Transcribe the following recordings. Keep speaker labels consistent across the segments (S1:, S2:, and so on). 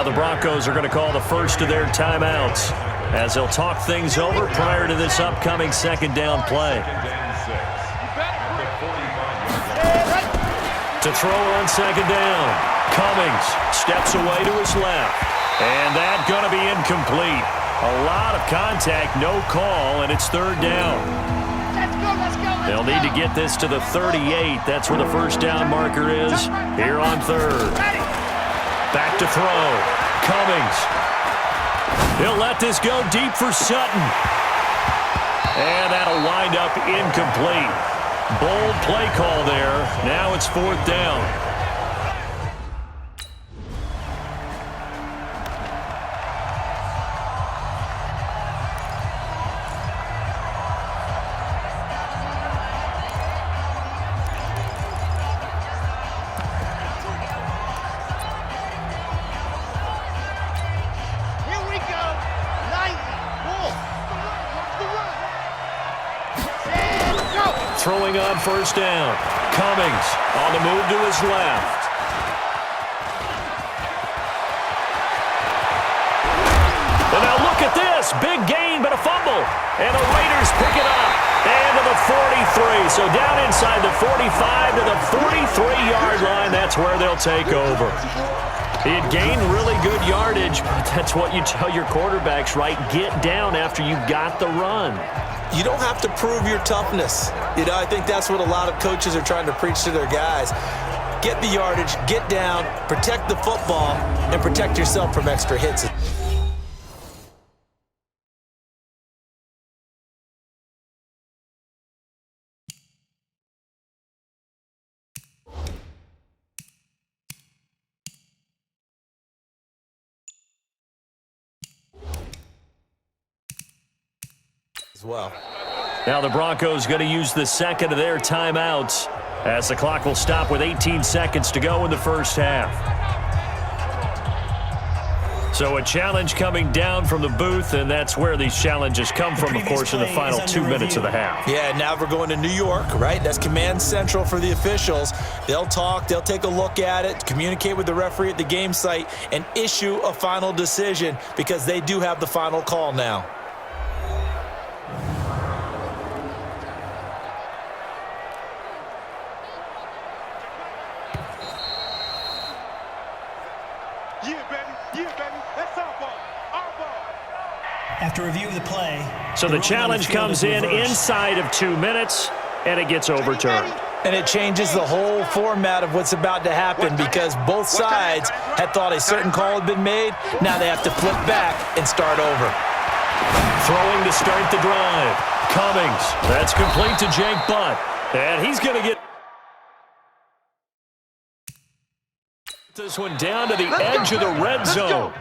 S1: Now the Broncos are going to call the first of their timeouts as they'll talk things over prior to this upcoming second down play. To throw on second down, Cummings steps away to his left. And that's going to be incomplete. A lot of contact, no call, and it's third down. They'll need to get this to the 38. That's where the first down marker is here on third. Back to throw. Cummings. He'll let this go deep for Sutton. And that'll wind up incomplete. Bold play call there. Now it's fourth down. Throwing on first down. Cummings on the move to his left. And now look at this. Big gain, but a fumble. And the Raiders pick it up. And to the 43. So down inside the 45 to the 43-yard line. That's where they'll take over. He had gained really good yardage, but that's what you tell your quarterbacks, right? Get down after you got the run.
S2: You don't have to prove your toughness. You know, I think that's what a lot of coaches are trying to preach to their guys. Get the yardage, get down, protect the football, and protect yourself from extra hits. As well.
S1: Now the Broncos going to use the second of their timeouts as the clock will stop with 18 seconds to go in the first half. So a challenge coming down from the booth, and that's where these challenges come from, of course, in the final 2 minutes of the half.
S2: Yeah, now we're going to New York, right? That's command central for the officials. They'll talk, they'll take a look at it, communicate with the referee at the game site, and issue a final decision because they do have the final call now.
S3: After review of the play,
S1: so the challenge comes in inside of 2 minutes, and it gets overturned.
S2: And it changes the whole format of what's about to happen because both sides had thought a certain call had been made. Now they have to flip back and start over.
S1: Throwing to start the drive. Cummings. That's complete to Jake Butt. And he's going to get this one down to the edge of the red zone.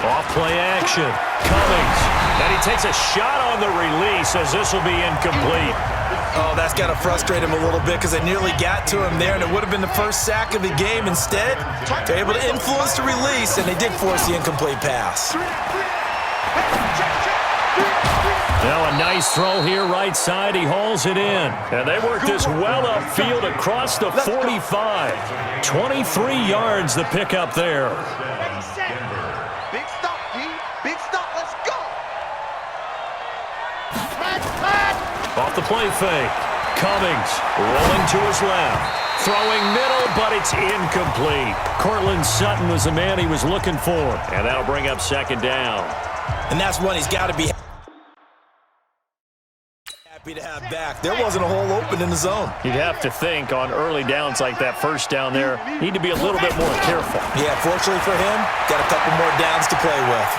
S1: Off-play action. Cummings. And he takes a shot on the release as this will be incomplete.
S2: Oh, that's got to frustrate him a little bit because they nearly got to him there, and it would have been the first sack of the game. Instead, they're able to influence the release, and they did force the incomplete pass.
S1: Now a nice throw here right side. He hauls it in. And they work this well upfield across the 45. 23 yards the pickup there.
S4: Big stop, D. Big stop. Let's go.
S1: Off the play fake. Cummings rolling to his left. Throwing middle, but it's incomplete. Cortland Sutton was the man he was looking for. And that'll bring up second down.
S2: And that's one he's got to be happy to have back. There wasn't a hole open in the zone.
S1: You'd have to think on early downs like that first down there, need to be a little bit more careful.
S2: Yeah, fortunately for him, got a couple more downs to play with.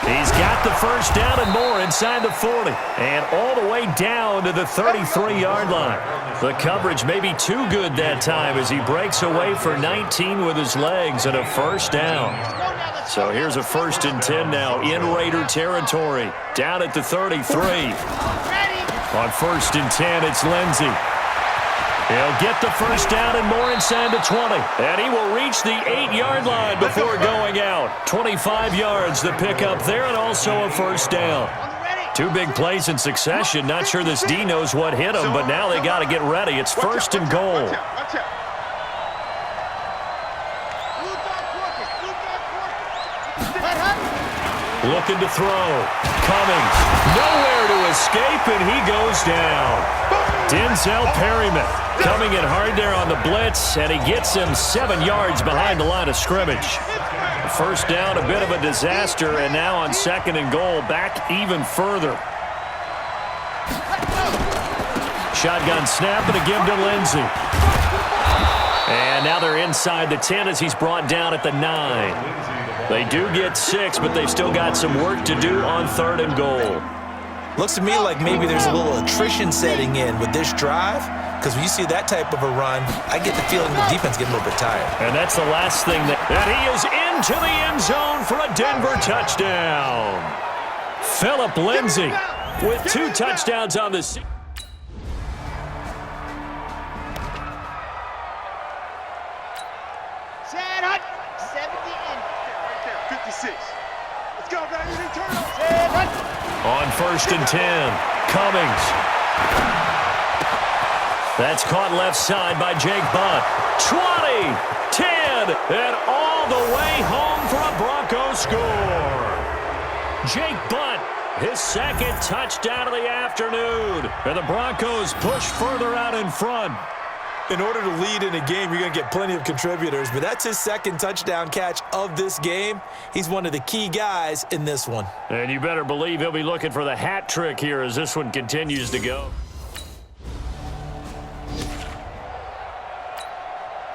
S1: He's got the first down and more inside the 40. And all the way down to the 33-yard line. The coverage may be too good that time as he breaks away for 19 with his legs and a first down. So here's a 1st and 10 now in Raider territory. Down at the 33. On 1st and 10, it's Lindsey. He'll get the first down and more inside the 20. And he will reach the 8-yard line before going out. 25 yards the pickup there and also a first down. 2 big plays in succession. Not sure this D knows what hit him, but now they got to get ready. It's first and goal. Looking to throw. Cummings. Nowhere to escape, and he goes down. Denzel Perryman coming in hard there on the blitz, and he gets him 7 yards behind the line of scrimmage. First down, a bit of a disaster, and now on second and goal, back even further. Shotgun snap and a give to Lindsey. And now they're inside the 10 as he's brought down at the 9. They do get 6, but they've still got some work to do on third and goal.
S2: Looks to me like maybe there's a little attrition setting in with this drive, because when you see that type of a run, I get the feeling the defense getting a little bit tired.
S1: And that's the last thing that he is into the end zone for a Denver touchdown. Phillip Lindsay with 2 touchdowns on the season.
S4: Set hut. 70 in. Right there. 56. Let's go, baby. Return. Set hut.
S1: On first and 10, Cummings. That's caught left side by Jake Butt. 20, 10, and all the way home for a Broncos score. Jake Butt, his second touchdown of the afternoon. And the Broncos push further out in front.
S2: In order to lead in a game, you're going to get plenty of contributors, but that's his second touchdown catch of this game. He's one of the key guys in this one.
S1: And you better believe he'll be looking for the hat trick here as this one continues to go.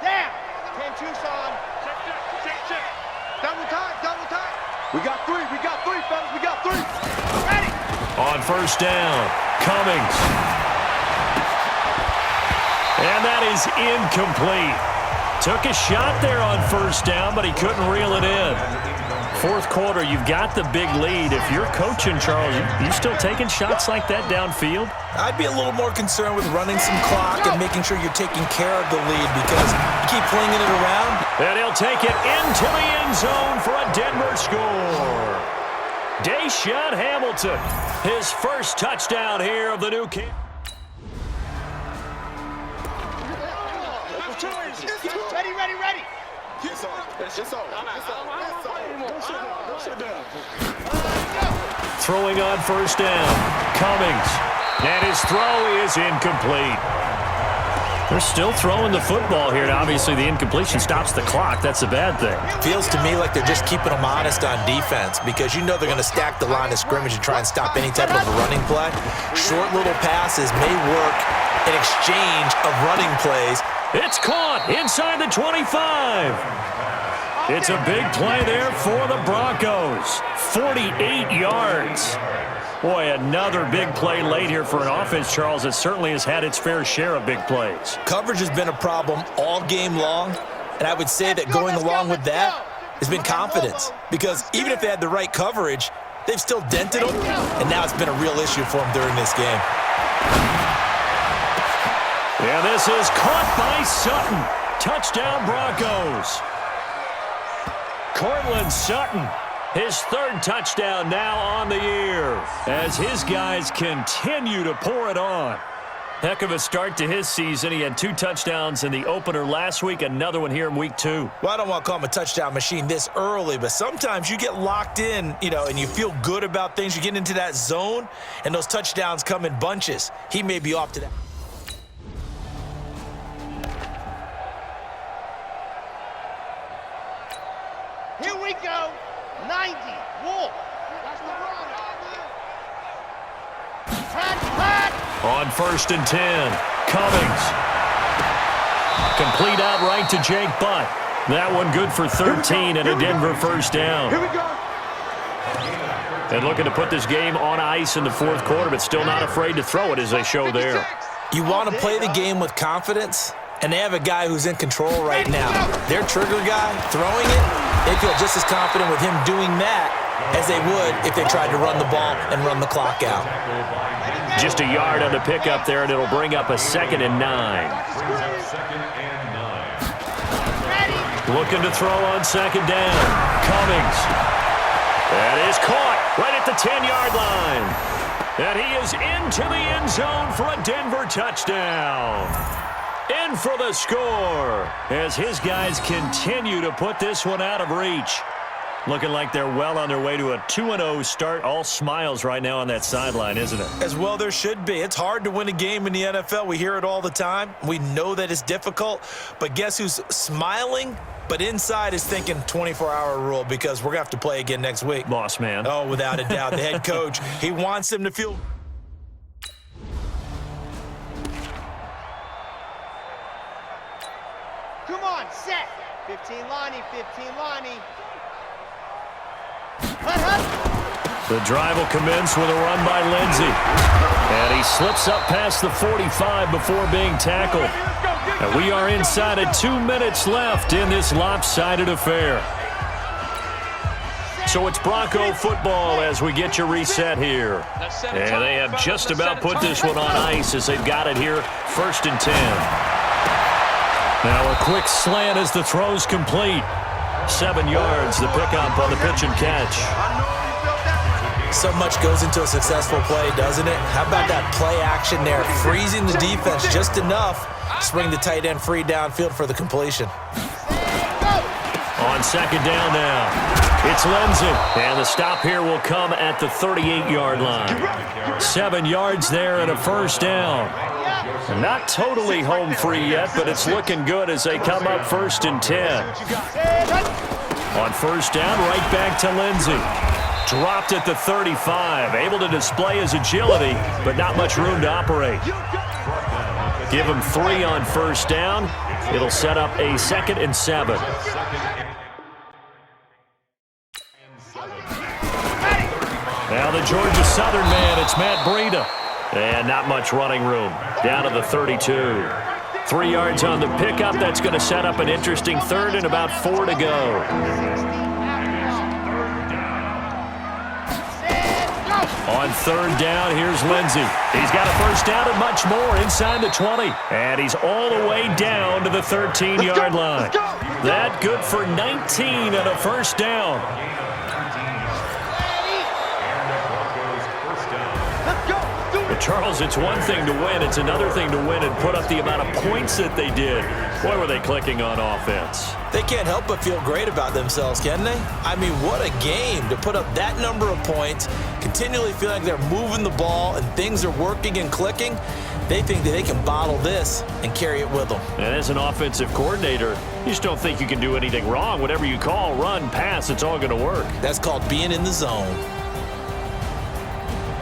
S4: Down. 10 Tucson. Check. Double time. We got 3, fellas. We got 3. Ready.
S1: On first down, Cummings. And that is incomplete. Took a shot there on first down, but he couldn't reel it in. Fourth quarter, you've got the big lead. If you're coaching, Charles, you still taking shots like that downfield?
S2: I'd be a little more concerned with running some clock and making sure you're taking care of the lead because you keep flinging it around.
S1: And he'll take it into the end zone for a Denver score. Deshaun Hamilton, his first touchdown here of the new camp.
S4: Ready.
S1: Throwing on first down, Cummings. And his throw is incomplete. They're still throwing the football here, and obviously the incompletion stops the clock. That's a bad thing.
S2: Feels to me like they're just keeping them honest on defense because you know they're going to stack the line of scrimmage and try and stop any type of a running play. Short little passes may work in exchange of running plays.
S1: It's caught inside the 25. It's a big play there for the Broncos. 48 yards. Boy, another big play late here for an offense, Charles, that certainly has had its fair share of big plays.
S2: Coverage has been a problem all game long, and I would say that going along with that has been confidence because even if they had the right coverage, they've still dented them, and now it's been a real issue for them during this game.
S1: Yeah, this is caught by Sutton. Touchdown, Broncos. Cortland Sutton, his third touchdown now on the year as his guys continue to pour it on. Heck of a start to his season. He had 2 touchdowns in the opener last week, another one here in week 2.
S2: Well, I don't want to call him a touchdown machine this early, but sometimes you get locked in, and you feel good about things. You get into that zone, and those touchdowns come in bunches. He may be off to that.
S4: Here we go. 90. Wolf.
S1: On first and 10, Cummings. Complete outright to Jake Butt. That one good for 13 and a Denver first down.
S4: Here we go.
S1: And looking to put this game on ice in the fourth quarter, but still not afraid to throw it as they show there.
S2: You want to play the game with confidence, and they have a guy who's in control right now. Their trigger guy throwing it, they feel just as confident with him doing that as they would if they tried to run the ball and run the clock out.
S4: Ready,
S1: Just a yard on the pickup there, and it'll bring up a 2nd and 9. Looking to throw on 2nd down. Cummings. That is caught right at the 10-yard line. And he is into the end zone for a Denver touchdown. In for the score as his guys continue to put this one out of reach. Looking like they're well on their way to a 2-0 start. All smiles right now on that sideline, isn't it?
S2: As well there should be. It's hard to win a game in the NFL. We hear it all the time. We know that it's difficult. But guess who's smiling? But inside is thinking 24-hour rule because we're going to have to play again next week.
S1: Boss man.
S2: Oh, without a doubt. The head coach, he wants them to feel...
S4: Come on, set. 15 Lonnie, 15 Lonnie.
S1: The drive will commence with a run by Lindsey. And he slips up past the 45 before being tackled. And we are inside of 2 minutes left in this lopsided affair. So it's Bronco football as we get you reset here. And they have just about put this one on ice as they've got it here, 1st and 10. Now a quick slant as the throw's complete. 7 yards, the pickup on the pitch and catch.
S2: So much goes into a successful play, doesn't it? How about that play action there? Freezing the defense just enough to bring the tight end free downfield for the completion.
S1: On 2nd down now, it's Lindsey. And the stop here will come at the 38-yard line. 7 yards there and a 1st down. Not totally home free yet, but it's looking good as they come up 1st and 10. On 1st down, right back to Lindsey. Dropped at the 35, able to display his agility, but not much room to operate. Give him 3 on 1st down. It'll set up a 2nd and 7. Now the Georgia Southern man, it's Matt Breida. And not much running room. Down to the 32. 3 yards on the pickup. That's going to set up an interesting 3rd and about 4 to go. On 3rd down, here's Lindsey. He's got a 1st down and much more inside the 20. And he's all the way down to the 13-yard line. That good for 19 and a 1st down. But Charles, it's one thing to win. It's another thing to win and put up the amount of points that they did. Boy, were they clicking on offense.
S2: They can't help but feel great about themselves, can they? I mean, what a game to put up that number of points, continually feeling like they're moving the ball and things are working and clicking. They think that they can bottle this and carry it with them.
S1: And as an offensive coordinator, you just don't think you can do anything wrong. Whatever you call, run, pass, it's all going to work.
S2: That's called being in the zone.